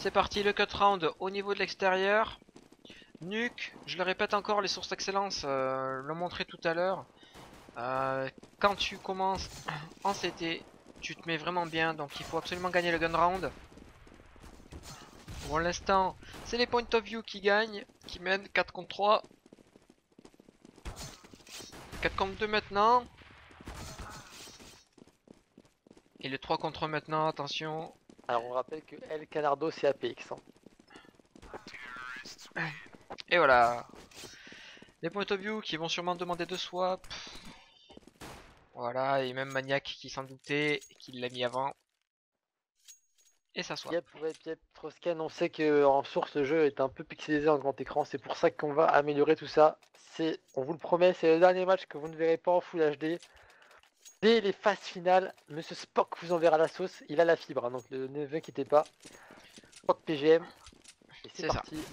C'est parti, le cut round au niveau de l'extérieur. Nuke, je le répète encore, les sources d'excellence l'ont montré tout à l'heure. Quand tu commences en CT, tu te mets vraiment bien, donc il faut absolument gagner le gun round. Pour l'instant, c'est les point of view qui gagnent, qui mènent 4 contre 3. 4 contre 2 maintenant. Et le 3 contre 1 maintenant, attention. Alors on rappelle que El Canardo c'est APX. Et voilà. Les point of view qui vont sûrement demander de swap. Voilà, et même Maniac qui s'en doutait, qui l'a mis avant. Et ça swap. Yep, ouais, Yep, Troscan, on sait que en source le jeu est un peu pixelisé en grand écran, c'est pour ça qu'on va améliorer tout ça. On vous le promet, c'est le dernier match que vous ne verrez pas en Full HD. Dès les phases finales, Monsieur Spock vous enverra la sauce, il a la fibre, hein, donc ne vous inquiétez pas. Spock PGM, et c'est C'est ça. parti. Et non,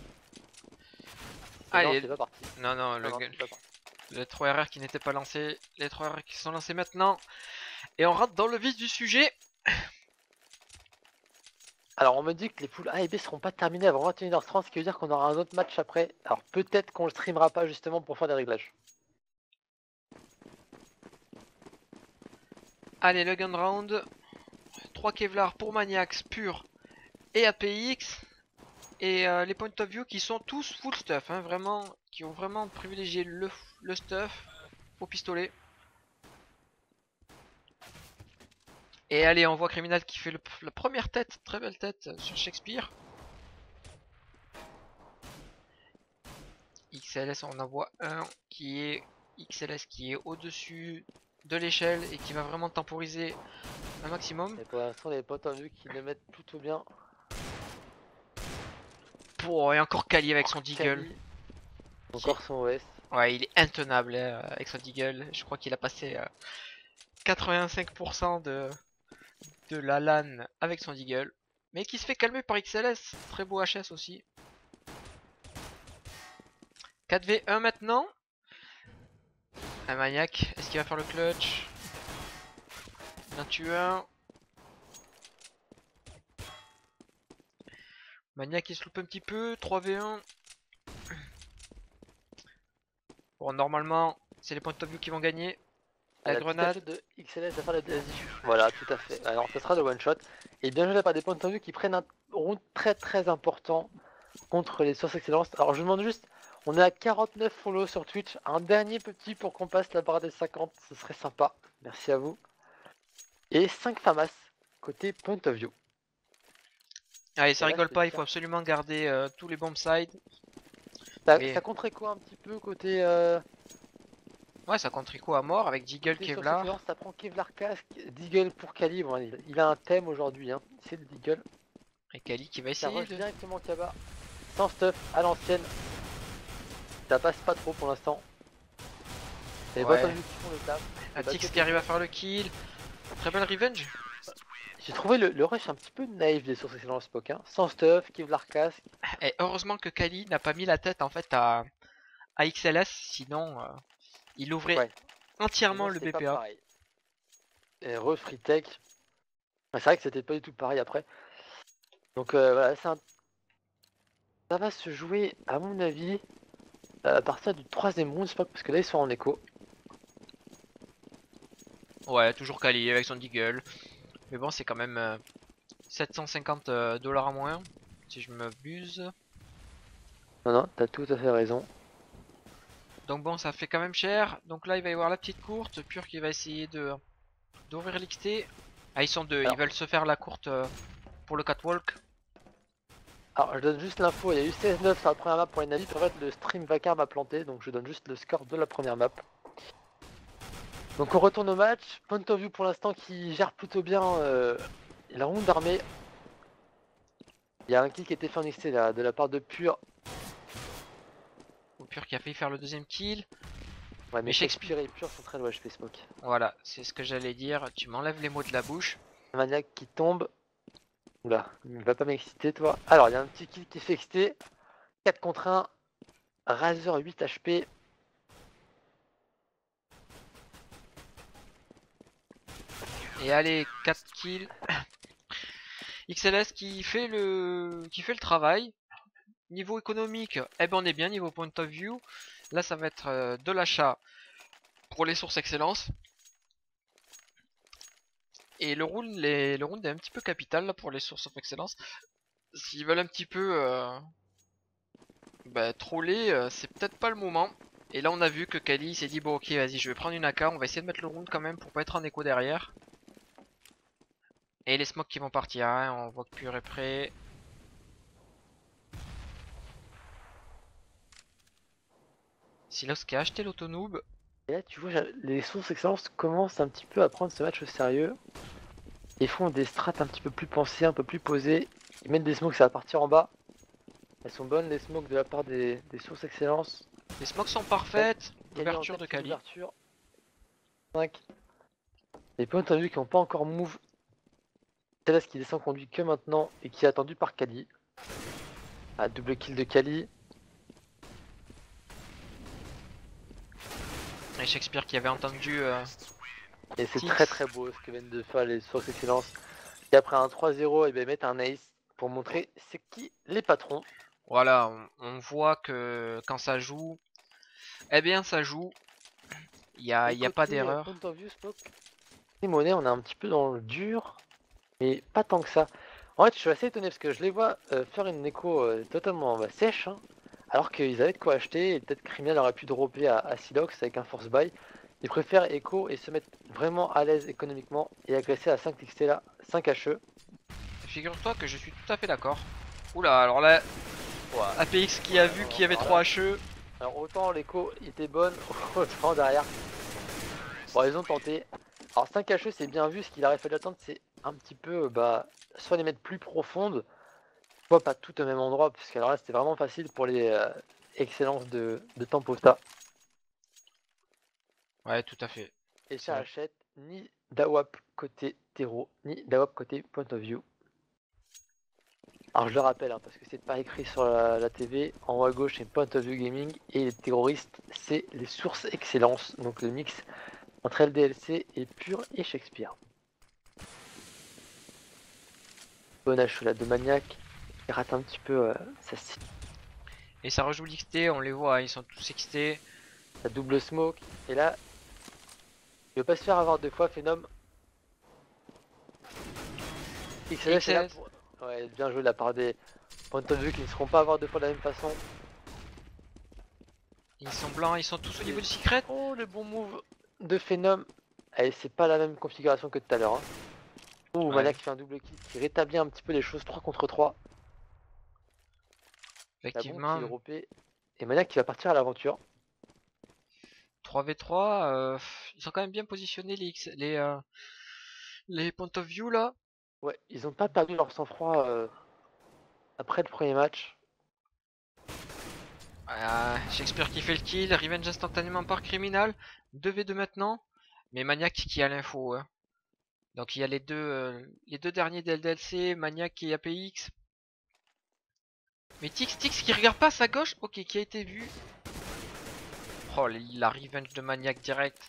Allez, c'est pas parti. non, non, Non, non, c'est pas parti. les 3 RR qui n'étaient pas lancés, les 3 RR qui sont lancés maintenant. Et on rentre dans le vif du sujet. Alors on me dit que les poules A et B seront pas terminées avant 21h30, ce qui veut dire qu'on aura un autre match après. Alors peut-être qu'on le streamera pas justement pour faire des réglages. Allez, le gun round. 3 Kevlar pour Maniacs pur et APX. Et les point of view qui sont tous full stuff, hein, vraiment, qui ont vraiment privilégié le stuff au pistolet. Et allez, on voit Criminal qui fait la première tête, très belle tête sur Shakespeare. XLS, on en voit un qui est XLS qui est au-dessus de l'échelle et qui va vraiment temporiser un maximum. Et pour l'instant les potes en vue qui le mettent plutôt bien. Oh, et encore Kali avec son deagle. Kali, encore son OS. Ouais, il est intenable avec son deagle. Je crois qu'il a passé 85% de la LAN avec son deagle. Mais qui se fait calmer par XLS. Très beau HS aussi. 4v1 maintenant. Un maniaque. Est-ce qu'il va faire le clutch? Il en tue un. Maniaque il se loupe un petit peu. 3v1. Bon, normalement, c'est les points of view qui vont gagner. La grenade. De XLS va faire le DSI. Voilà, tout à fait. Alors ce sera le one shot. Et bien joué par des points de vue qui prennent un round très très important contre les sources excellence. Alors je vous demande juste, on est à 49 follow sur Twitch. Un dernier petit pour qu'on passe la barre des 50, ce serait sympa. Merci à vous. Et 5 FAMAS côté point of view. Allez, ça Et là, rigole je pas, peux il faut faire- absolument garder tous les bomb sides. Ça compterait quoi un petit peu côté, Ouais, ça contre Rico à mort avec Deagle, côté source Kevlar. excellence? Ça prend Kevlar Casque, Deagle pour Kali. Bon, il a un thème aujourd'hui, hein. C'est le Deagle. Et Kali qui va Ça essayer rush de... directement Kaba. Sans stuff, à l'ancienne. Ça passe pas trop pour l'instant. Les bots Ouais. qui font le taf. Atix qui arrive à faire le kill. Très belle revenge. J'ai trouvé le rush un petit peu naïf des sources excellentes Spock. Hein. Sans stuff, Kevlar Casque. Et heureusement que Kali n'a pas mis la tête en fait à XLS, sinon il ouvrait Ouais. entièrement Sinon, le c'était pas BPA. pareil. Et Free Tech. C'est vrai que c'était pas du tout pareil après. Donc voilà, ça va se jouer, à mon avis, à partir du troisième round, Spock, parce que là ils sont en écho. Ouais, toujours Kali avec son deagle. Mais bon, c'est quand même 750 dollars en moins, si je m'abuse. Non, non, t'as tout à fait raison. Donc bon, ça fait quand même cher. Donc là, il va y avoir la petite courte. Pure qui va essayer de d'ouvrir l'XT. Ah, ils sont deux. Alors, Ils veulent se faire la courte pour le catwalk. alors, je donne juste l'info, il y a eu 16-9 sur la première map pour les navires. En fait, le stream vacarme a planté, donc je donne juste le score de la première map. Donc on retourne au match. Point of view pour l'instant qui gère plutôt bien la ronde d'armée. Il y a un kill qui a été fait en XT là, de la part de Pure. Ou Pure qui a failli faire le deuxième kill. Ouais, Mais mais Shakespeare et Pure sont très loin, je fais Smoke. Voilà, c'est ce que j'allais dire. Tu m'enlèves les mots de la bouche. Maniac qui tombe. Oula, il va pas m'exciter toi. Alors, il y a un petit kill qui est fait XT. 4 contre 1. Razor 8 HP. Et allez, 4 kills. XLS qui fait le travail. Niveau économique, eh ben on est bien. Niveau point of view, là ça va être de l'achat pour les sources excellence. Et le round est un petit peu capital là, pour les sources of excellence. S'ils veulent un petit peu troller, c'est peut-être pas le moment. Et là on a vu que Kali s'est dit bon ok vas-y je vais prendre une AK, on va essayer de mettre le round quand même pour pas être en écho derrière. Et les smokes qui vont partir, hein, on voit que Pure est prêt. Silos qui a acheté l'autonoob. Et là, tu vois, les sources excellence commencent un petit peu à prendre ce match au sérieux. Ils font des strats un petit peu plus pensées, un peu plus posées. Ils mettent des smokes, ça va partir en bas. Elles sont bonnes les smokes de la part des sources excellence. Les smokes sont parfaites. Kali en L'ouverture tête, de c'est Kali. l'ouverture. 5. Les points de vue qui n'ont pas encore move. Céleste qui descend conduit que maintenant et qui est attendu par Kali. Ah, double kill de Kali. Et Shakespeare qui avait entendu Et c'est Six. très beau ce que viennent de faire les sources excellence. Et après un 3-0, et bien mettre un ace pour montrer c'est qui les patrons. Voilà, on voit que quand ça joue, eh bien ça joue. Il y a pas d'erreur. Point of view, Spock. Les monnaies, on est un petit peu dans le dur, mais pas tant que ça. En fait, je suis assez étonné parce que je les vois faire une écho totalement sèche, hein, alors qu'ils avaient de quoi acheter et peut-être Criminal aurait pu dropper à Silox avec un force buy. Ils préfèrent écho et se mettre vraiment à l'aise économiquement et agresser à 5 XT là, 5 HE. Figure-toi que je suis tout à fait d'accord. Oula, alors là, Ouais. APX qui a vu qu'il y avait 3 HE. Alors autant l'écho était bonne, autant derrière. Bon, ils ont tenté. Alors 5 HE c'est bien vu, ce qu'il aurait fallu attendre c'est un petit peu, soit les mettre plus profondes, soit pas toutes au même endroit, parce que alors là c'était vraiment facile pour les excellences de Temposta. Ouais, tout à fait. Et C'est ça vrai. achète ni Dawap côté Terreau, ni Dawap côté Point of View. Alors je le rappelle, hein, parce que c'est pas écrit sur la TV, en haut à gauche c'est Point of View Gaming, et les terroristes c'est les sources excellences, donc le mix entre LDLC et Pure et Shakespeare. Bon H là de Maniac, il rate un petit peu sa Et ça rejoue l'XT, on les voit, ils sont tous XT. double smoke, et là, il veut pas se faire avoir deux fois, Phenom. XLS est là XLS, pour... Ouais, bien joué de la part des Point of View qui ne seront pas avoir deux fois de la même façon. ils sont blancs, ils sont tous au niveau du secret. Oh, le bon move de Phenom. Allez, c'est pas la même configuration que tout à l'heure. Hein. Oh, Ouais. Maniac qui fait un double kill qui rétablit un petit peu les choses 3 contre 3. La bombe qui Effectivement, est droppée. Et Maniac qui va partir à l'aventure. 3v3, ils sont quand même bien positionnés les point of view là. Ouais, ils ont pas perdu leur sang-froid après le premier match. Shakespeare qui fait le kill, revenge instantanément par Criminal. 2v2 maintenant, mais Maniac qui a l'info. Hein. Donc il y a les deux derniers DLC, Maniac et APX. Mais Tix qui regarde pas à sa gauche, ok, qui a été vu. Oh, la revenge de Maniac direct.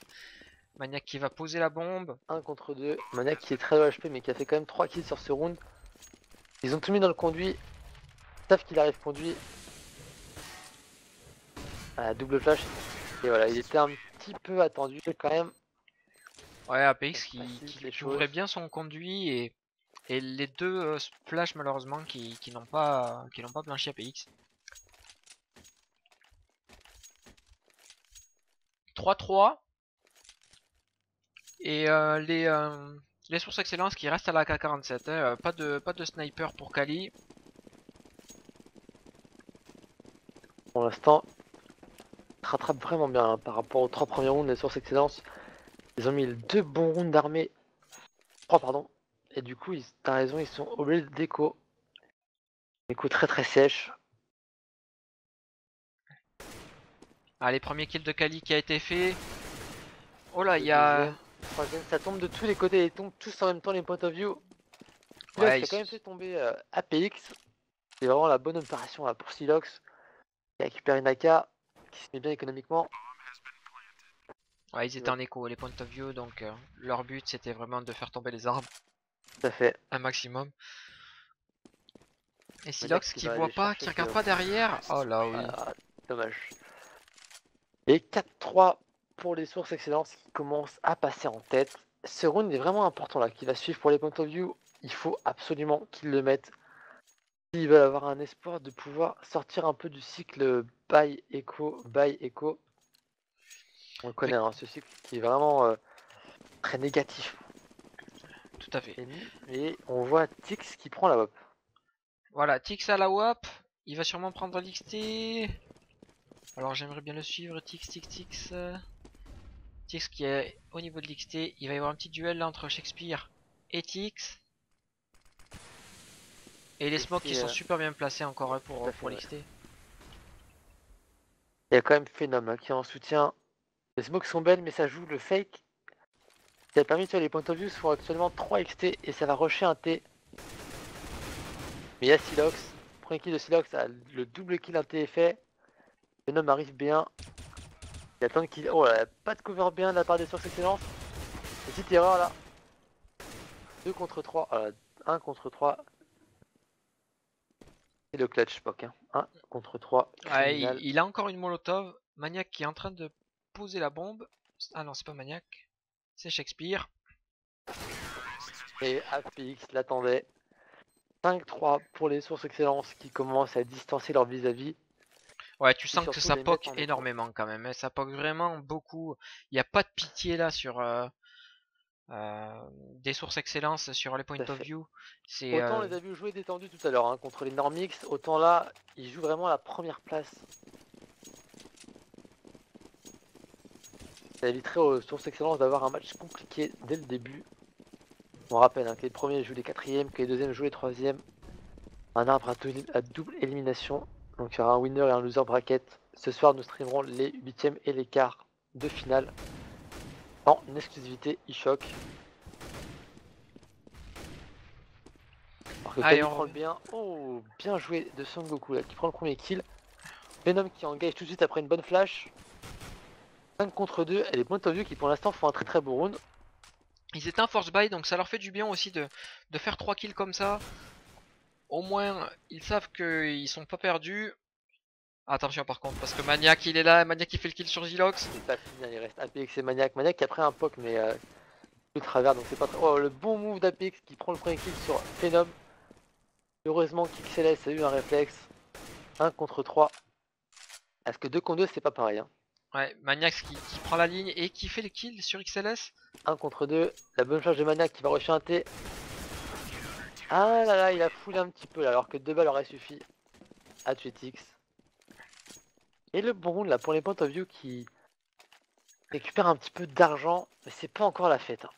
Maniac qui va poser la bombe. 1 contre 2. Maniac qui est très low HP mais qui a fait quand même 3 kills sur ce round. Ils ont tout mis dans le conduit. Ils savent qu'il arrive conduit. Ah, double flash. Et voilà, il était un petit peu attendu quand même. Ouais, APX Facilite les qui ouvrait choses. bien son conduit et les deux splash malheureusement qui n'ont pas blanchi APX. 3-3 et les sources excellence qui restent à la K47. Hein, pas de sniper pour Kali. Pour l'instant, ils se rattrapent vraiment bien hein, par rapport aux 3 premiers rounds des sources excellence. Ils ont mis 2 bons rounds d'armée. 3 pardon. Et du coup, t'as raison, ils sont obligés de déco. Déco très sèche. Ah, les premiers kills de Kali qui a été fait. Oh là, Le il y a... deuxième, troisième, ça tombe de tous les côtés. Ils tombent tous en même temps les point of view. Silox Ouais, qui a quand même fait tomber APX. C'est vraiment la bonne opération là, pour Silox. Il récupère une AK qui se met bien économiquement. ouais, ils étaient en écho, les point of view, donc leur but c'était vraiment de faire tomber les arbres Tout à fait. un maximum. Et Silox qui voit pas, qui regarde pas derrière. Oh là oui. Ah, dommage. Et 4-3 pour les sources excellence qui commencent à passer en tête. Ce round est vraiment important là, qui va suivre pour les point of view. Il faut absolument qu'ils le mettent. S'ils veulent avoir un espoir de pouvoir sortir un peu du cycle buy echo, buy echo. On le connaît, hein, ce cycle qui est vraiment très négatif. Tout à fait. Et on voit Tix qui prend la WAP. Voilà, Tix à la WAP. Il va sûrement prendre l'XT. Alors j'aimerais bien le suivre, Tix. Tix qui est au niveau de l'XT. Il va y avoir un petit duel là entre Shakespeare et Tix. Et les smokes qui sont super bien placés encore hein, pour l'XT. Il y a quand même Phenom hein, qui est en soutien. Les smokes sont belles, mais ça joue le fake. Ça a permis de faire les points of view sont actuellement 3 XT et ça va rusher un T. Mais il y a Silox. Premier kill de Silox, le double kill un T est fait. Phenom arrive bien. Il attend qu'il. Oh là, pas de cover bien de la part des sources excellence. Petite erreur là. 2 contre 3. 1 contre 3. C'est le clutch Spock. Hein. 1 contre 3. Ouais, il a encore une molotov. Maniac qui est en train de poser la bombe. Ah non, c'est pas Maniac. C'est Shakespeare. Et APX l'attendait. 5-3 pour les sources excellence qui commencent à distancer leur vis-à-vis. Ouais, tu sens que ça poke énormément quand même. Hein. Ça poke vraiment beaucoup. Il n'y a pas de pitié là sur des sources excellence sur les points of view. Autant les a vus jouer détendus tout à l'heure hein, contre les Normix, autant là, ils jouent vraiment la première place. Ça éviterait aux sources excellence d'avoir un match compliqué dès le début. On rappelle hein, que les premiers jouent les quatrièmes, que les deuxièmes jouent les troisièmes. Un arbre à double élimination. Donc il y aura un winner et un loser bracket. Ce soir, nous streamerons les huitièmes et les quarts de finale en exclusivité eShock. Alors que Kali prend le bien. Oh, bien joué de Son Goku là, qui prend le premier kill. Venom qui engage tout de suite après une bonne flash. 5 contre 2 et les points of view qui pour l'instant font un très beau round. Ils étaient en force buy donc ça leur fait du bien aussi de faire 3 kills comme ça. Au moins ils savent qu'ils sont pas perdus. Attention par contre parce que Maniac il est là, Maniac il fait le kill sur Zilox. C'est pas fini, il reste APX et Maniac. Maniac qui a pris un poke mais de travers donc c'est pas très... Oh le bon move d'APX qui prend le premier kill sur Phenom. Heureusement qu'XLS a eu un réflexe. 1 contre 3. Est-ce que 2 contre 2 c'est pas pareil hein. Ouais, Maniac qui prend la ligne et qui fait le kill sur XLS. 1 contre 2, la bonne charge de Maniac qui va rusher un T. Ah là là, il a foulé un petit peu là, alors que 2 balles auraient suffi à tuer Tix. Et le bon round là pour les points of view qui récupèrent un petit peu d'argent, mais c'est pas encore la fête. Hein.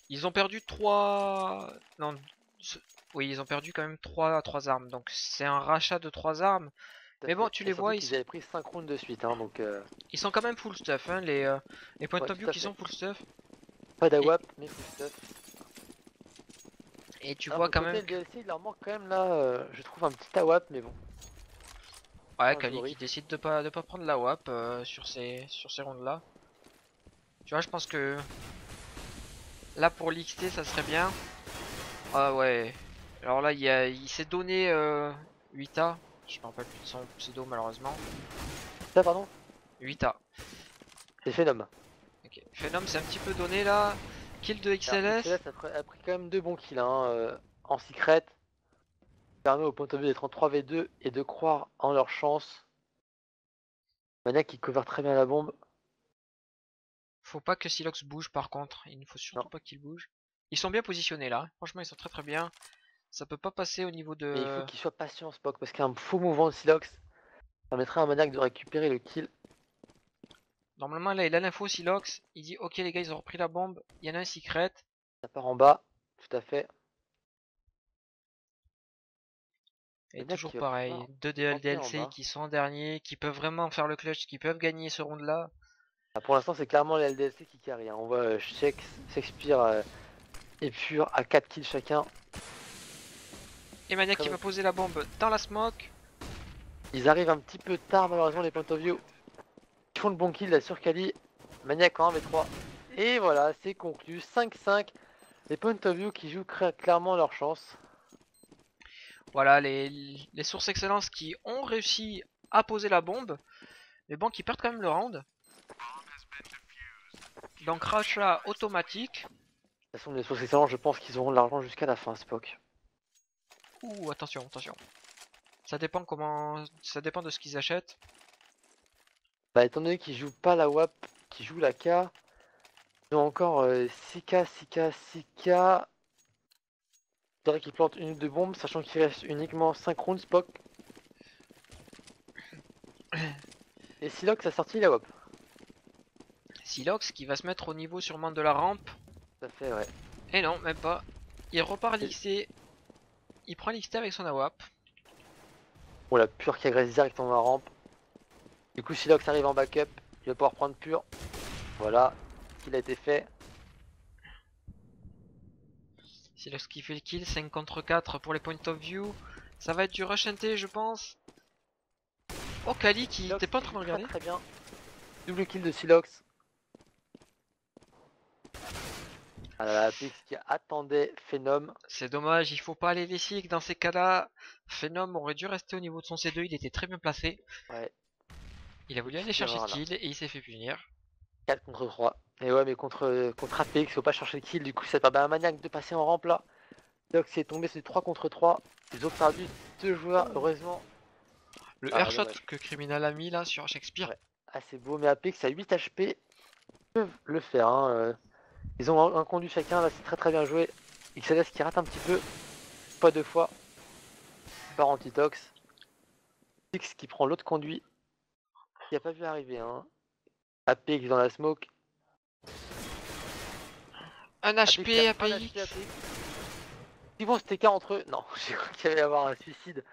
Ils ont perdu 3... Non, oui, ils ont perdu quand même 3 armes, donc c'est un rachat de 3 armes. Mais bon, tu les vois, ils avaient pris 5 rounds de suite, hein, donc... Ils sont quand même full stuff, hein, les points of view qui sont full stuff. Pas d'AWAP, mais full stuff. Et tu vois quand même... Le DLC, il leur manque quand même là, je trouve un petit AWAP, mais bon. Ouais, Kali qui décide de pas prendre la WAP sur ces rounds là. Tu vois, je pense que... Là pour l'XT, ça serait bien. Ah ouais. Alors là, il s'est donné 8A. Je me rappelle plus de son pseudo malheureusement. Ça, pardon 8A. C'est Phenom. Ok. Phenom c'est un petit peu donné là. Kill de XLS. XLS a pris quand même 2 bons kills hein, en secret. Ça permet au point of view d'être en 3v2 et de croire en leur chance. Maniac qui couvre très bien la bombe. Faut pas que Silox bouge par contre. Il ne faut surtout pas qu'il bouge. Ils sont bien positionnés là. Franchement, ils sont très bien. Ça peut pas passer au niveau de... Mais il faut qu'il soit patient Spock parce qu'un faux mouvement de Silox permettrait à Maniac de récupérer le kill. Normalement là il a l'info Silox. Il dit ok les gars ils ont repris la bombe. Il y en a un secret. Ça part en bas. Tout à fait. Et toujours pareil. 2 DLC qui sont en dernier. Qui peuvent vraiment faire le clutch. Qui peuvent gagner ce round là. Ah, pour l'instant c'est clairement les LDLC qui carry. Hein. On voit Shakespeare et Pure à 4 kills chacun. Et Maniac qui va poser la bombe dans la smoke. Ils arrivent un petit peu tard malheureusement les point of view. Ils font le bon kill là sur Kali. Maniac en 1v3. Et voilà, c'est conclu. 5-5. Les point of view qui jouent clairement leur chance. Voilà, les sources excellence qui ont réussi à poser la bombe, mais bon, qui perdent quand même le round. Donc rachat automatique. De toute façon, les sources excellentes, je pense qu'ils auront de l'argent jusqu'à la fin, Spock. Ouh, attention, attention. Ça dépend comment, ça dépend de ce qu'ils achètent. Bah, étant donné qu'ils jouent pas la WAP, qu'ils jouent la K, ils ont encore 6K, 6K, 6K. Il faudrait qu'ils plantent une ou deux bombes, sachant qu'il reste uniquement 5 rounds, Spock. Et Silox a sorti la WAP. Silox qui va se mettre au niveau sûrement de la rampe. Tout à fait, ouais. Et non, même pas. Il repart l'XT. Il prend l'XT avec son AWAP. Bon, la pure qui agresse directement la rampe. Du coup, Silox arrive en backup. Il va pouvoir prendre pure. Voilà, il a été fait. Silox qui fait le kill, 5 contre 4 pour les points of view. Ça va être du rush NT, je pense. Oh, Kali qui Silox t'es pas en qui train de joue regarder. très bien. Double kill de Silox. Ah là là, Pix qui attendait Phenom. C'est dommage, il faut pas aller les cycles dans ces cas-là. Phenom aurait dû rester au niveau de son C2, il était très bien placé. Ouais, Il a voulu aller petite chercher ce erreur là. kill et il s'est fait punir. 4 contre 3. Et ouais, mais contre APX, faut pas chercher le kill. Du coup, ça permet à un maniaque de passer en rampe là. Silox est tombé, c'est 3 contre 3. Ils ont perdu 2 joueurs, heureusement. Le Ah, airshot dommage. que Criminal a mis là sur Shakespeare. Ouais, assez beau. Mais APX à 8 HP, ils peuvent le faire. Hein. Ils ont un conduit chacun, là, c'est très très bien joué. XLS qui rate un petit peu, pas deux fois. Par antitox. X qui prend l'autre conduit. Il a pas vu arriver. Hein. APX dans la smoke. Un APX qui HP, a un APX. HP APX. Ils vont se TK entre eux. Non, j'ai cru qu'il allait y avoir un suicide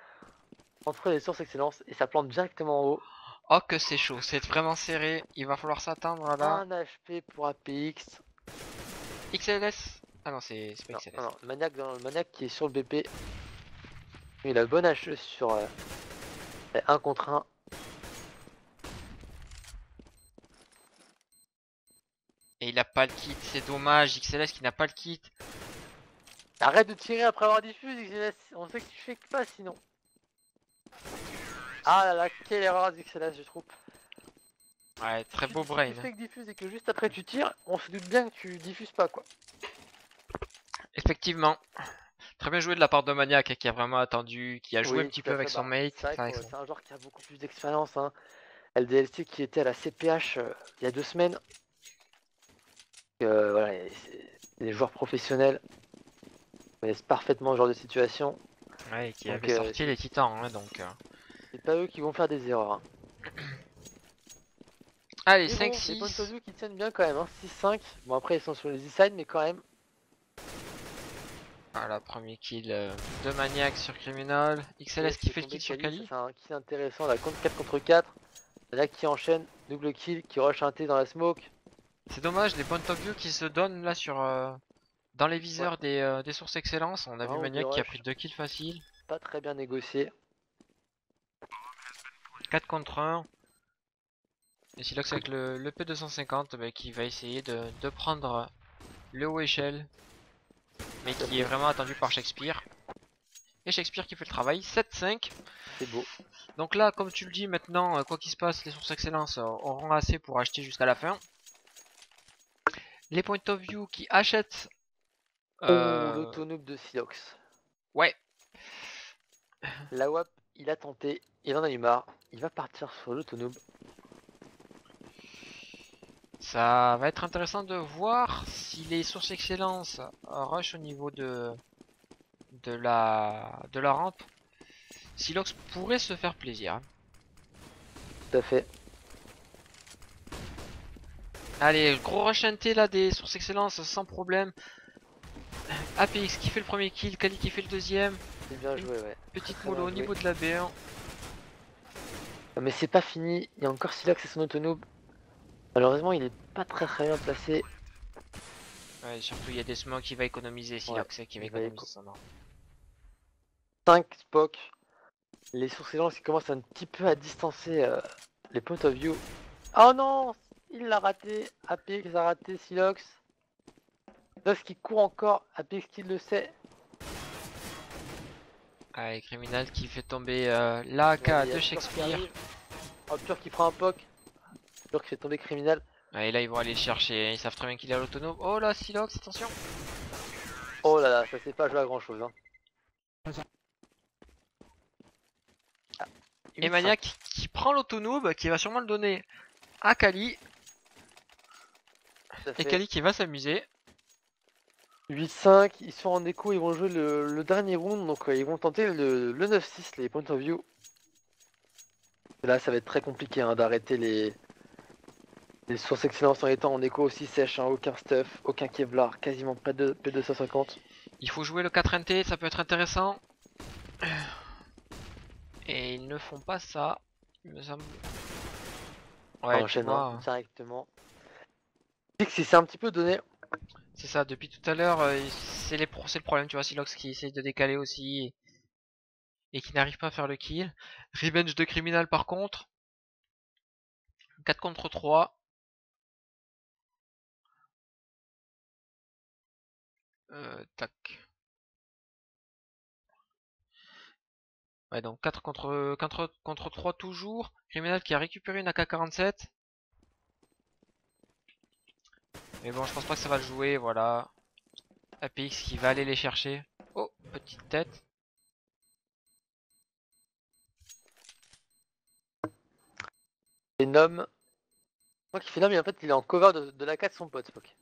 entre les sources excellence et ça plante directement en haut. Oh que c'est chaud, c'est vraiment serré. Il va falloir s'attendre là. Un HP pour APX. XLS. Ah non, c'est pas Non, XLS. non, non. Maniac qui est sur le BP. Il a le bon HE sur 1 contre 1. Et il a pas le kit, c'est dommage. XLS qui n'a pas le kit. Arrête de tirer après avoir diffusé, XLS. On sait que tu fais pas sinon. Ah là là, quelle erreur d'XLS, je trouve. Ouais, très beau Si brain. tu fais que diffuse et que juste après tu tires, on se doute bien que tu diffuses pas quoi. Effectivement. Très bien joué de la part de Maniac qui a vraiment attendu, qui a joué un Oui, petit tout peu à avec fait. son Bah, mate. c'est vrai Enfin, que c'est un joueur qui a beaucoup plus d'expérience. Hein. LDLC qui était à la CPH il y a 2 semaines. Voilà, c'est des joueurs professionnels. Ils connaissent parfaitement ce genre de situation. Ouais, qui Donc avait sorti les titans, hein, donc. c'est pas eux qui vont faire des erreurs. Hein. Allez, Mais bon, les points of 5-6. view qui tiennent bien quand même. Hein. 6-5. Bon après ils sont sur les e-side mais quand même. Voilà, premier kill de Maniac sur Criminal. XLS qui Qui est fait le tombé kill sur Kali, ça Kali. c'est un kill intéressant. Là, contre 4 contre 4. Là qui enchaîne, double kill, qui rush un T dans la smoke. C'est dommage, les point of view qui se donnent là sur dans les Ouais, viseurs des sources excellence. On a vu vraiment des Maniac qui a pris rushs 2 kills faciles. pas très bien négociés. 4 contre 1. Et Silox avec le P250 bah, qui va essayer de prendre le haut échelle. Mais qui est vraiment attendu par Shakespeare. Et Shakespeare qui fait le travail. 7-5. C'est beau. Donc là, comme tu le dis maintenant, quoi qu'il se passe, les sources excellence auront assez pour acheter jusqu'à la fin. Les point of view qui achètent. Oh, l'autonoob de Silox. Ouais. La WAP, il a tenté, il en a eu marre. Il va partir sur l'autonoob. Ça va être intéressant de voir si les sources excellence rush au niveau de la rampe. Silox pourrait se faire plaisir. Hein. Tout à fait. Allez, gros rush NT là des sources excellence sans problème. APX qui fait le premier kill, Kali qui fait le deuxième. C'est bien joué, ouais. Petite Très mollo bien au joué. niveau de la B1. Mais c'est pas fini. Il y a encore Silox et son autonoob. Malheureusement, il est pas très bien placé. Ouais, surtout il y a des smokes qui va économiser Silox qui va il va économiser son arme. 5 Spock. Les sources excellence qui commencent un petit peu à distancer les point of view. Oh non, il l'a raté. APX a raté Silox. Silox qui court encore. APX qui le sait. Allez, criminel qui fait tomber l'AK Ouais, il y a de Pur qui Shakespeare. arrive. Oh, Pur qui prend un poke. Pur qui fait tomber criminel. Et là ils vont aller le chercher, ils savent très bien qu'il est à l'autonome. Oh là, Silox, attention. Oh là là, ça s'est pas joué à grand chose. Hein. Et 8-5. Maniac qui prend l'autonome, qui va sûrement le donner à Kali. Ça Et fait Kali qui va s'amuser. 8-5, ils sont en écho, ils vont jouer le dernier round, donc ils vont tenter le 9-6, les point of view. Et là, ça va être très compliqué hein, d'arrêter les sources excellence en étant en écho aussi sèche, hein, aucun stuff, aucun Kevlar, quasiment pas de P250. Il faut jouer le 4NT, ça peut être intéressant. Et ils ne font pas ça, il me semble. Ouais, tu Enchaînant vois, directement. Pix, il s'est un petit peu donné. c'est ça, depuis tout à l'heure, c'est le problème, tu vois, Silox qui essaye de décaler aussi et qui n'arrive pas à faire le kill. Revenge de Criminal par contre. 4 contre 3. Tac. Ouais, donc 4 contre 3 toujours. Criminal qui a récupéré une AK-47. Mais bon, je pense pas que ça va le jouer, voilà. APX qui va aller les chercher. Oh, petite tête. Et Nom. Je crois qu'il fait Nom, mais en fait, il est en cover de la 4 de son pote, Spock.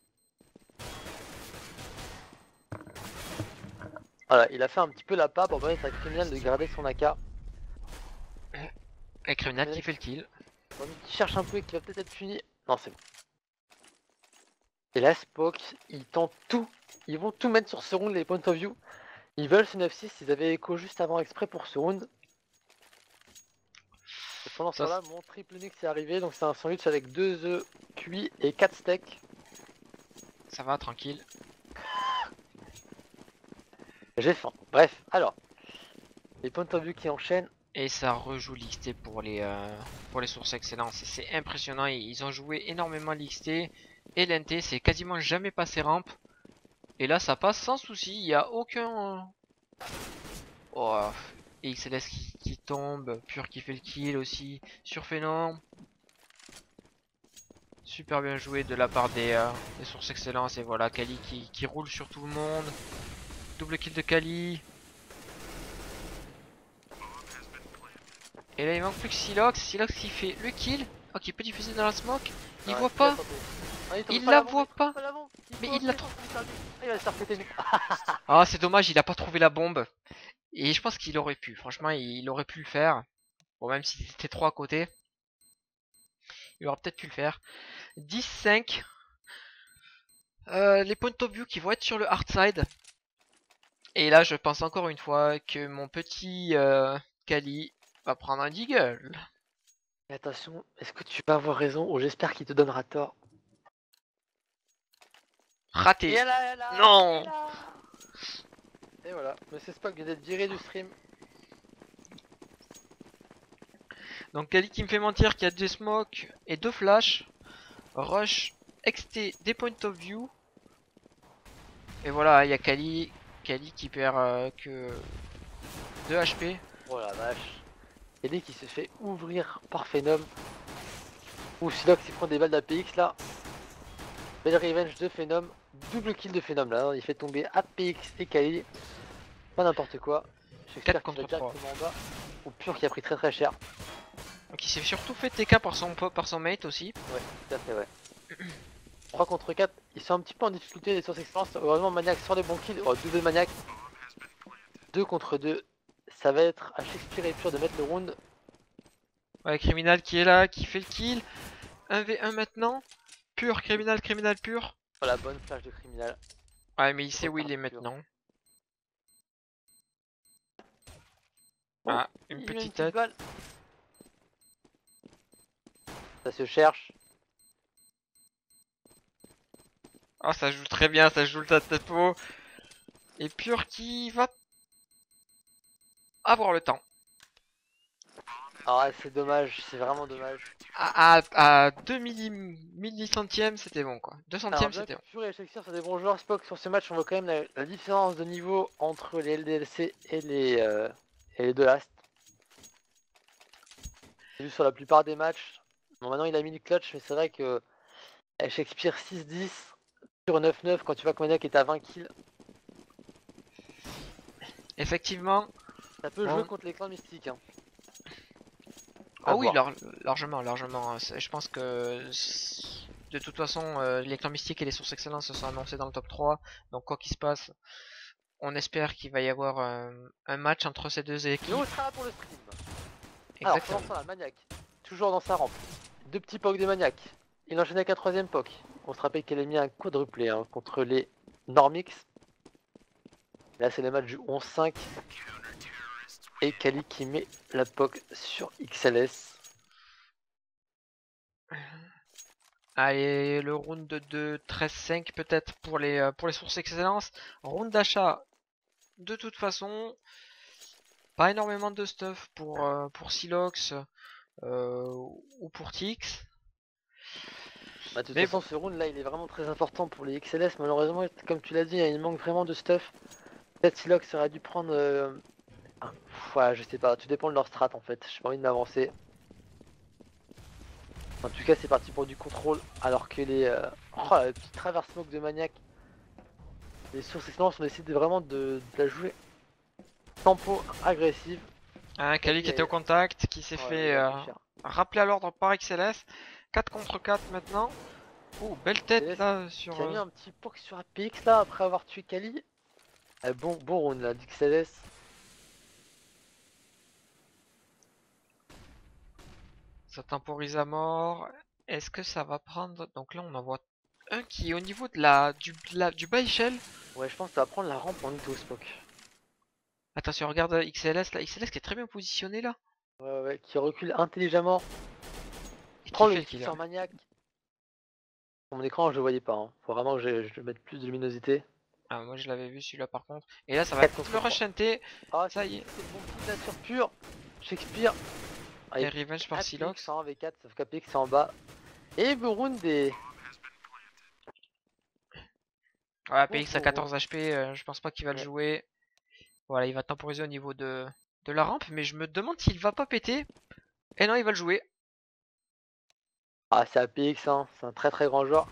Voilà, il a fait un petit peu la part pour permettre à Criminal de garder son AK. Et Criminal qui fait le kill. Qui cherche un peu et qui va peut-être être puni. Non, c'est bon. Et là, Spock, ils tentent tout. Ils vont tout mettre sur ce round, les points of view. Ils veulent ce 9-6, ils avaient écho juste avant exprès pour ce round. Et pendant ce Ça, temps-là, mon triple Nux est arrivé, donc c'est un sandwich avec 2 œufs cuits et 4 steaks. ça va, tranquille. J'ai faim. Bref, alors, les points of view qui enchaînent. Et ça rejoue l'XT pour les sources excellence. C'est impressionnant, ils ont joué énormément l'XT. Et l'NT, c'est quasiment jamais passé rampe. Et là, ça passe sans souci, il n'y a aucun... Oh, et XLS qui tombe, Pur qui fait le kill aussi, sur Phénom. Super bien joué de la part des sources excellence. Et voilà, Kali qui roule sur tout le monde. Double kill de Kali. Et là il manque plus que Silox. Silox qui fait le kill. Ok, petit fusil dans la smoke. Il Ouais, voit pas. Il la voit pas. Mais il l'a trop. Il va se faire péter. Ah, c'est dommage, il a pas trouvé la bombe. Et je pense qu'il aurait pu. Franchement, il aurait pu le faire. Bon, même s'il était 3 à côté. Il aurait peut-être pu le faire. 10-5. Les points of view qui vont être sur le hard side. Et là, je pense encore une fois que mon petit Kali va prendre un deagle. Mais attention, est-ce que tu vas avoir raison ou j'espère qu'il te donnera tort. Raté. Et là, Non. Et voilà, Monsieur Spock vient d'être viré du stream. Donc Kali qui me fait mentir qu'il y a 2 smokes et 2 flash. Rush, XT, des points of view. Et voilà, il y a Kali qui perd que 2 HP. Oh la vache. Et dès qu'il se fait ouvrir par Phenom. Ou Silox il prend des balles d'APX là. Belle revenge de Phenom. Double kill de Phenom là. Il fait tomber APX et Kali. Pas n'importe quoi. 4 qu'il va contre 3. directement en bas. Ou Pur qui a pris très très cher. Donc il s'est surtout fait TK par son mate aussi. Ouais, tout à fait, ouais. 3 contre 4. Ils sont un petit peu en difficulté les sources excellence. Heureusement, Maniac sort des bons kills. Oh, double Maniac. 2 contre 2. Ça va être à Shakespeare et Pur de mettre le round. Ouais, Criminal qui est là, qui fait le kill. 1v1 maintenant. Pur, Criminal pur. Oh la bonne flash de criminal. Ouais, mais il sait où il est maintenant. Ah, une Il met petite tête. balle. Ça se cherche. Oh, ça joue très bien, ça joue le tempo. Et Pur qui va avoir le temps. Ah, c'est dommage, c'est vraiment dommage. À 2 millicentièmes, c'était bon quoi. 2 Alors, centièmes, bien c'était que bon. Pur et Shakespeare sont des bons joueurs, Spock sur ce match, on voit quand même la différence de niveau entre les LDLC et et les deux last. J'ai vu sur la plupart des matchs. Bon, maintenant il a mis le clutch, mais c'est vrai que Shakespeare 6-10 sur 9-9 quand tu vois que Maniac est à 20 kills. Effectivement. Ça peut jouer Bon. contre les clans mystiques. Hein. Ah À oui, voir. largement, largement. Je pense que de toute façon, les clans mystiques et les sources excellentes se sont annoncés dans le top 3. Donc quoi qu'il se passe, on espère qu'il va y avoir un match entre ces deux équipes. Et on sera là pour le stream. Alors, Exactement. commençons la Maniac. Toujours dans sa rampe. Deux petits poks de Maniac. Il enchaîne avec un troisième poke. On se rappelle qu'elle a mis un quadruplé hein, contre les Normix. Là, c'est le match du 11-5. Et Kali qui met la poke sur XLS. Allez, le round de 13-5 peut-être pour les sources excellence. Round d'achat, de toute façon, pas énormément de stuff pour Silox ou pour Tix. Bah, de toute Mais façon, bon, ce round là, il est vraiment très important pour les XLS. Malheureusement, comme tu l'as dit, il manque vraiment de stuff. Peut-être Silox aurait dû prendre. Ouais, je sais pas, tout dépend de leur strat en fait. J'ai pas envie de m'avancer. En tout cas, c'est parti pour du contrôle. Alors que les. Oh, la petite traverse smoke de Maniac. Les sources excellentes ont décidé vraiment de la jouer tempo agressive. un Kali qui était au contact, qui s'est Oh, fait il a pris cher. rappeler à l'ordre par XLS. 4 contre 4 maintenant. Oh, belle tête XLS là sur. qui a mis un petit poke sur APX là après avoir tué Kali. Bon round là d'XLS. Ça temporise à mort. Est-ce que ça va prendre. Donc là, on en voit un qui est au niveau de du bas échelle. Ouais, je pense que ça va prendre la rampe en auto spoke. Attention, regarde XLS là. XLS qui est très bien positionné là. Ouais, qui recule intelligemment. Et qui Prend fait le le kill kill. sur Maniac. Sur mon écran, je le voyais pas. Hein. Faut vraiment que je mette plus de luminosité. Ah, moi je l'avais vu celui-là par contre. Et là, ça va 4 être contre le 3. rush NT. Ah, Ça y est. c'est le bon kill nature pure. Shakespeare. Et Avec revenge par APX Silox. en V4, sauf qu'APX c'est en bas. Et Burund des. Ouais, Bon PX à pour round. 14 HP, je pense pas qu'il va le Ouais. jouer. Voilà, il va temporiser au niveau de la rampe, mais je me demande s'il va pas péter. Et non, il va le jouer. Ah, c'est APX, hein. C'est un très très grand joueur.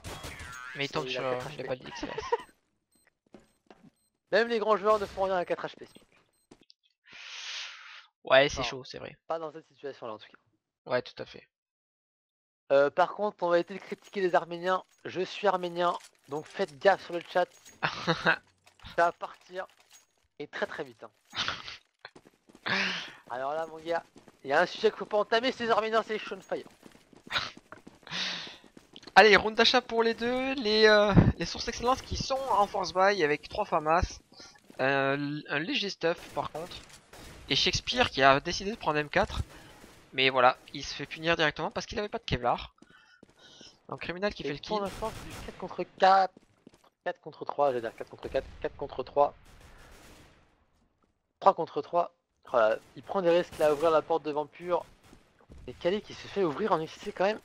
Mais il Et tombe il a sur. 4 Il a HP. pas de XLS. Même les grands joueurs ne font rien à 4 HP. Ouais, c'est Enfin, chaud, c'est vrai. pas dans cette situation là en tout cas. Ouais, tout à fait. Par contre, on va essayer de critiquer les Arméniens. Je suis arménien, donc faites gaffe sur le chat. Ça va partir. Et très très vite. Hein. Alors là, mon gars, il y a un sujet qu'il faut pas entamer, c'est les Arméniens, c'est les Shonfire. Allez, round d'achat pour les deux. Les sources excellentes qui sont en force buy avec 3 FAMAS. Un léger stuff par contre. Et Shakespeare qui a décidé de prendre M4. Mais voilà, il se fait punir directement parce qu'il avait pas de Kevlar. Donc Criminal qui Et fait le pour kill. l'instant, c'est du 4 contre 4. 4 contre 3, j'allais dire 4 contre 4. 4 contre 3. 3 contre 3. Voilà, il prend des risques là à ouvrir la porte de Vampure. Et Kali qui se fait ouvrir en XC quand même.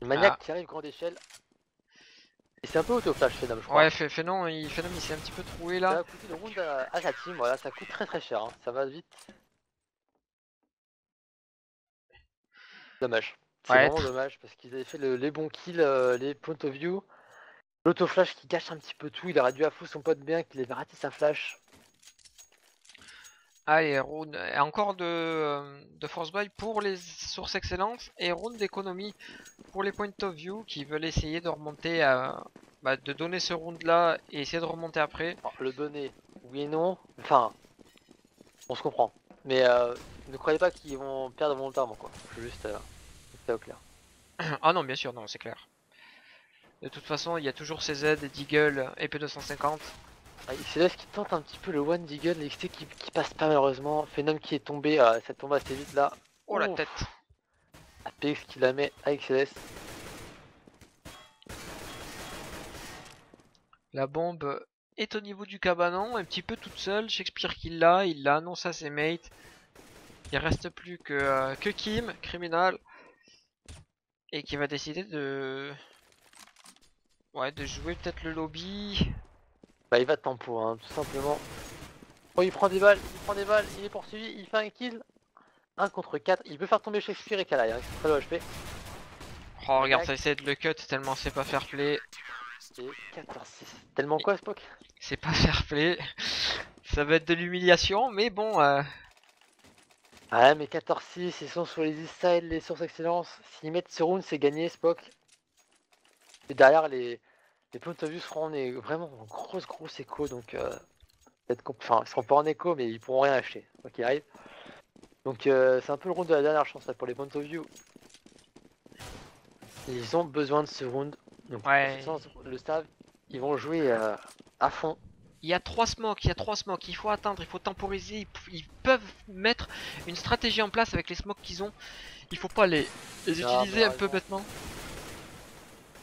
Le maniaque Ah. qui arrive grande échelle. Et c'est un peu auto-flash Phenom, je crois. Ouais, Phénom il s'est un petit peu troué Ça là. va coûter le round à sa team, voilà, ça coûte très très cher, hein. Ça va vite. Dommage. C'est Ouais, vraiment dommage parce qu'ils avaient fait les bons kills, les point of view. L'auto-flash qui gâche un petit peu tout, il aurait dû affou son pote bien qu'il avait raté sa flash. allez, round. Et encore de force buy pour les sources excellentes. Et round d'économie pour les point of view qui veulent essayer de remonter à. Bah, de donner ce round là et essayer de remonter après. Alors, le donner, oui et non, enfin, on se comprend. Mais ne croyez pas qu'ils vont perdre volontairement quoi. Je veux juste mettre ça au clair. Ah non, bien sûr, non, c'est clair. De toute façon, il y a toujours CZ, Deagle, épée 250. Ah, XLS qui tente un petit peu le one Deagle, et XT qui passe pas malheureusement. Phenom qui est tombé, ça tombe assez vite là. Oh la Ouf. tête. APX qui la met à XLS. La bombe est au niveau du cabanon, un petit peu toute seule. Shakespeare qui l'a, il l'a annoncé à ses mates. Il reste plus que Kim, criminal. Et qui va décider de. Ouais, de jouer peut-être le lobby. Bah il va tempo, hein, tout simplement. Oh, il prend des balles, il est poursuivi, il fait un kill. 1 contre 4, il peut faire tomber Shakespeare et Kalaï, hein, qui sont très low HP. Oh, regarde, Maniac, ça essaie de le cut tellement c'est pas fair play. et 14-6. Tellement quoi, Spock? C'est pas fair play. Ça va être de l'humiliation, mais bon. Ah mais 14-6, ils sont sur les east side, les sources excellence. S'ils mettent ce round, c'est gagné, Spock. Et derrière, les points of view seront vraiment en grosse écho, donc enfin, ils seront pas en écho, mais ils pourront rien acheter, quoi qu'il arrive. Donc c'est un peu le round de la dernière chance là, pour les points of view. Ils ont besoin de ce round. Donc Ouais. le staff, ils vont jouer à fond. Il y a 3 smokes, il faut attendre, il faut temporiser, ils peuvent mettre une stratégie en place avec les smokes qu'ils ont. Il faut pas les utiliser un peu bêtement.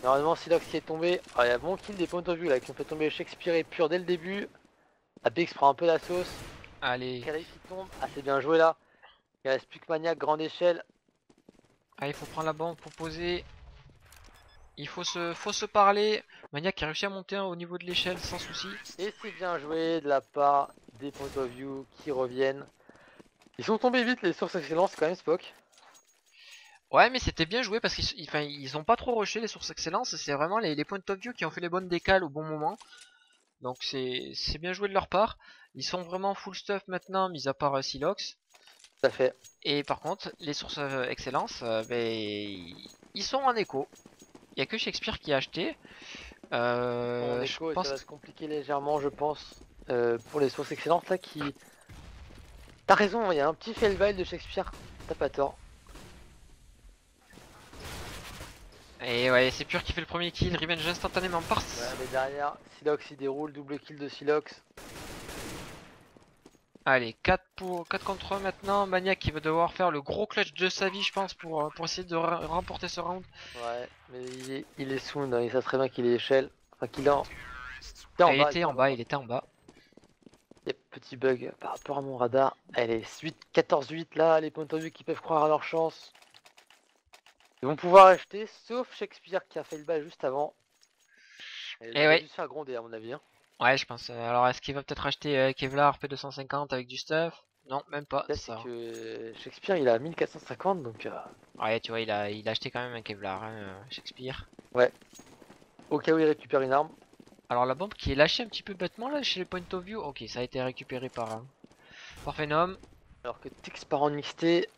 Normalement, Silox qui est tombé. Ah, il y a bon kill des points of view là qui ont fait tomber Shakespeare et Pur dès le début. Apix prend un peu la sauce. Allez, Kalaï qui tombe. Ah, c'est bien joué là. Il reste plus que Maniac, grande échelle. il faut prendre la bombe pour poser. Il faut se parler. Maniac qui a réussi à monter au niveau de l'échelle sans souci. Et c'est bien joué de la part des points of view qui reviennent. Ils sont tombés vite les sources excellence quand même, Spock. Ouais, mais c'était bien joué parce qu'ils ont pas trop rushé les sources excellence. C'est vraiment les points of view qui ont fait les bonnes décales au bon moment. Donc c'est bien joué de leur part. Ils sont vraiment full stuff maintenant, mis à part Silox. Tout à fait. Et par contre, les sources excellence, ils sont en écho. Il y a que Shakespeare qui a acheté. En Je écho et ça pense. va se compliquer légèrement, je pense, pour les sources excellentes là qui. T'as raison, il y a un petit fail de Shakespeare. T'as pas tort. Et ouais, c'est Pur qui fait le premier kill. Revenge instantanément par. Ouais, mais derrière, Silox il déroule, double kill de Silox. Allez, 4 contre 1 maintenant. Maniac qui va devoir faire le gros clutch de sa vie, je pense, pour essayer de remporter ce round. Ouais, mais il est soon, hein, il sait très bien qu'il est échelle. Enfin, qu'il est en. Il est en Il bas, était en bas, il était en bas. Yep, petit bug par rapport à mon radar. Elle est 14-8 là, les points de vue qui peuvent croire à leur chance. Ils vont pouvoir acheter, sauf Shakespeare qui a fait le bas juste avant. Il Et a ouais, dû se faire gronder à mon avis. Hein. ouais, je pense. Alors, est-ce qu'il va peut-être acheter Kevlar P250 avec du stuff? Non, même pas. Là, c'est Ça. que Shakespeare il a 1450 donc. Ouais, tu vois, il a acheté quand même un Kevlar, hein, Shakespeare. Ouais. Au cas où il récupère une arme. Alors la bombe qui est lâchée un petit peu bêtement là chez les point of view. Ok, ça a été récupéré par Phenom. Alors que Tix part en mixté.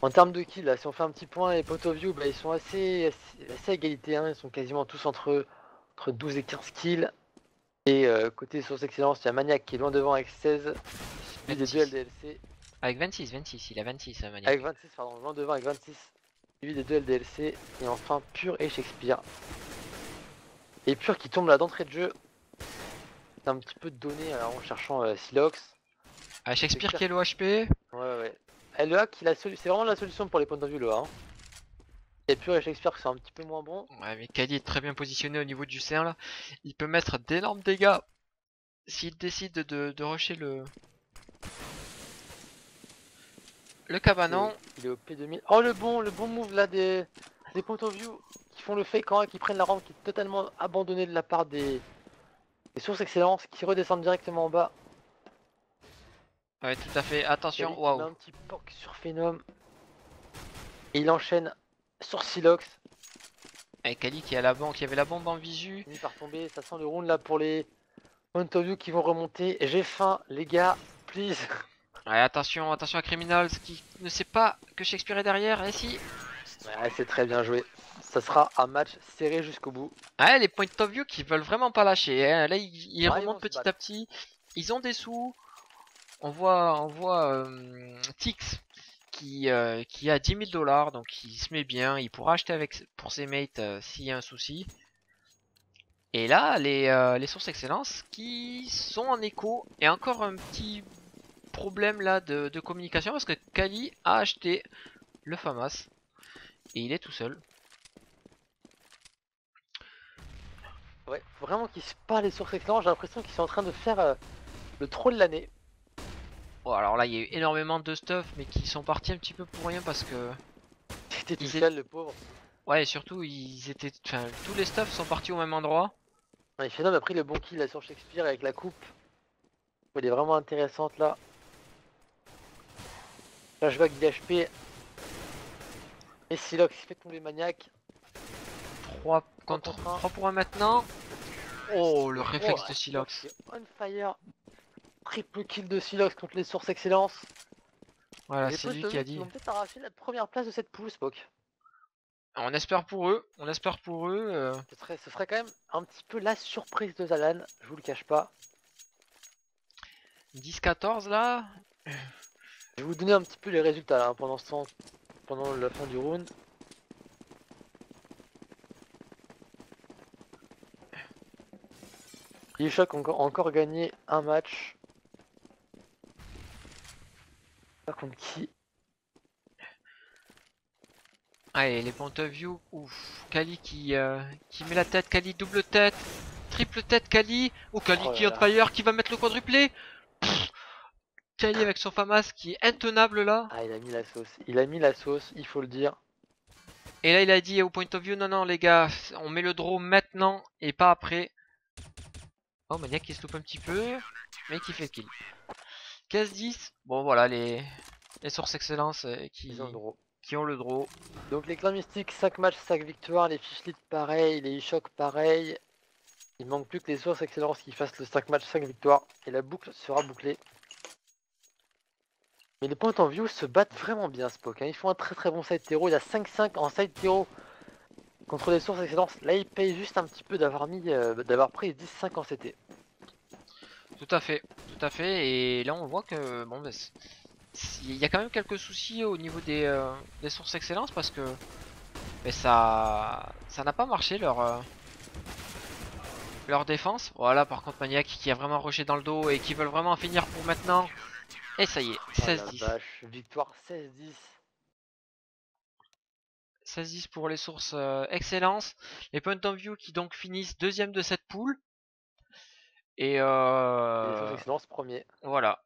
En termes de kills, là, si on fait un petit point, les point of view, bah, ils sont assez à égalité. Hein, ils sont quasiment tous entre 12 et 15 kills. Et côté source excellence, il y a Maniac qui est loin devant avec 16. Lui des 26. deux LDLC. Avec 26, il a 26 Maniac. Avec 26, pardon, loin devant avec 26. Lui des deux LDLC. Et enfin Pur et Shakespeare. Et Pur qui tombe là d'entrée de jeu. C'est un petit peu de données en cherchant Silox. Ah, Shakespeare qui est low HP. Ouais. LEA c'est vraiment la solution pour les points de vue LEA. Hein. Il y a Pur et Shakespeare qui sont un petit peu moins bons. Ouais, mais Kali est très bien positionné au niveau du C1 là. Il peut mettre d'énormes dégâts s'il décide de rusher le cabanon. Il est au P2000. Oh le bon move là des point of view qui font le fake en A, qui prennent la rampe qui est totalement abandonnée de la part des sources excellence qui redescendent directement en bas. Ouais, tout à fait. Attention, Il met waouh. un petit poke sur Phenom. Et il enchaîne sur Silox. Et Kali qui avait la bombe en visu. Fini par tomber, ça sent le round là pour les point of view qui vont remonter. J'ai faim les gars, please. Ouais, attention à Criminals qui ne sait pas que Shakespeare est derrière. Et si. Ouais, c'est très bien joué. Ça sera un match serré jusqu'au bout. Ouais, les point of view qui veulent vraiment pas lâcher. Hein. Là, ils Ah, remontent petit à petit. Ils ont des sous. On voit Tix qui a 10 000 $, donc il se met bien. Il pourra acheter pour ses mates s'il y a un souci. Et là, les sources excellence qui sont en écho. Et encore un petit problème là de communication parce que Kali a acheté le FAMAS. Et il est tout seul. Ouais, faut vraiment qu'ils se parlent les sources excellentes. J'ai l'impression qu'ils sont en train de faire le troll de l'année. Bon, alors là, il y a eu énormément de stuff, mais qui sont partis un petit peu pour rien parce que. C'était tout Ils seul, le pauvre. Ouais, et surtout, ils étaient. Enfin, tous les stuffs sont partis au même endroit. Ouais, Phenom a pris le bon kill là sur Shakespeare avec la coupe. Elle est vraiment intéressante là. Flashback d'IHP. Et Silox qui fait tomber Maniac. 3 contre contre un. 3 pour 1 maintenant. Oh, le réflexe de Silox Silox. qui est on fire. Triple kill de Silox contre les sources excellence. Voilà, Les c'est lui Point of qui a View qui dit. vont peut-être arracher la première place de cette poule, Spock. On espère pour eux, on espère pour eux. Ce serait quand même un petit peu la surprise de Zalan, je vous le cache pas. 10-14 là. Je vais vous donner un petit peu les résultats là, pendant ce temps, pendant la fin du round. Bioshock a encore gagné un match. Pas contre qui? Allez, les points of view. Ouf. Kali qui met la tête. Kali double tête. Triple tête Kali. Oh, Kali Oh qui est là on là. fire, qui va mettre le quadruplé. Kali avec son FAMAS qui est intenable là. Ah, il a mis la sauce. Il a mis la sauce, il faut le dire. Et là il a dit au point of view, non non les gars, on met le draw maintenant et pas après. Oh, Maniac qui se loupe un petit peu, mais qui fait le kill. 15-10. Bon voilà les sources excellence Ils ont le draw. qui ont le draw. Donc les clans mystiques, 5 matchs, 5 victoires. Les Fishlit pareil, les Ishok pareil. Il manque plus que les sources excellence qui fassent le 5 matchs, 5 victoires. Et la boucle sera bouclée. Mais les Point of View se battent vraiment bien, Spock. Hein. Ils font un très très bon side hero. Il a 5-5 en side hero contre les sources excellence. Là, il paye juste un petit peu d'avoir pris 10-5 en CT. Tout à fait, tout à fait. Et là on voit que bon bah, il y a quand même quelques soucis au niveau des sources excellence parce que mais ça n'a pas marché leur défense. Voilà, par contre Maniac qui a vraiment rushé dans le dos et qui veulent vraiment en finir pour maintenant. Et ça y est, Oh la 16-10. vache, victoire 16-10. 16-10 pour les sources excellence. Les Point of View qui donc finissent deuxième de cette poule. Et Et les sources excellence premier. voilà.